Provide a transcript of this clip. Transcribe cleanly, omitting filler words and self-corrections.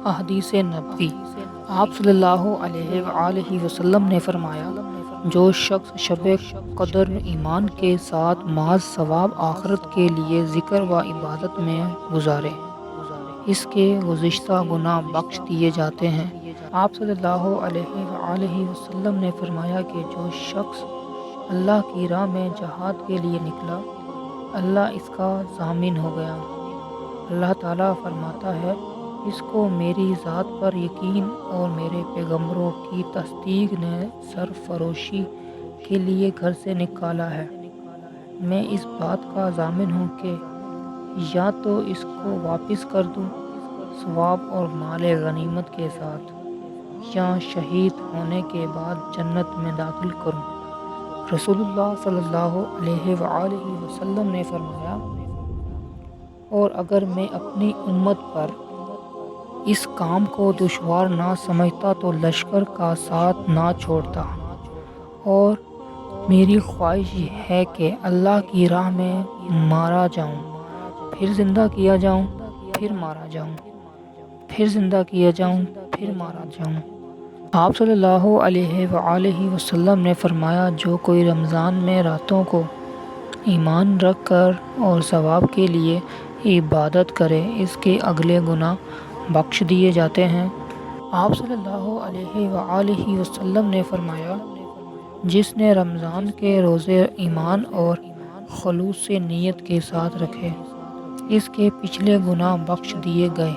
احادیث نبوی۔ آپ صلی اللہ علیہ وآلہ وسلم نے فرمایا، جو شخص شب قدر ایمان کے ساتھ محض ثواب آخرت کے لیے ذکر و عبادت میں گزارے، اس کے گزشتہ گناہ بخش دیے جاتے ہیں۔ آپ صلی اللہ علیہ وآلہ وسلم نے فرمایا کہ جو شخص اللہ کی راہ میں جہاد کے لیے نکلا، اللہ اس کا ضامن ہو گیا۔ اللہ تعالیٰ فرماتا ہے، اس کو میری ذات پر یقین اور میرے پیغمبروں کی تصدیق نے سرفروشی کے لیے گھر سے نکالا ہے۔ میں اس بات کا ضامن ہوں کہ یا تو اس کو واپس کر دوں ثواب اور مال غنیمت کے ساتھ، یا شہید ہونے کے بعد جنت میں داخل کروں۔ رسول اللہ صلی اللہ علیہ وآلہ وسلم نے فرمایا، اور اگر میں اپنی امت پر اس کام کو دشوار نہ سمجھتا تو لشکر کا ساتھ نہ چھوڑتا، اور میری خواہش یہ ہے کہ اللہ کی راہ میں مارا جاؤں، پھر زندہ کیا جاؤں، پھر مارا جاؤں، پھر زندہ کیا جاؤں، پھر مارا جاؤں۔ آپ صلی اللہ علیہ وآلہ وسلم نے فرمایا، جو کوئی رمضان میں راتوں کو ایمان رکھ کر اور ثواب کے لیے عبادت کرے، اس کے اگلے گناہ بخش دیے جاتے ہیں۔ آپ صلی اللہ علیہ وآلہ وسلم نے فرمایا، جس نے رمضان کے روزے ایمان اور خلوص نیت کے ساتھ رکھے، اس کے پچھلے گناہ بخش دیے گئے۔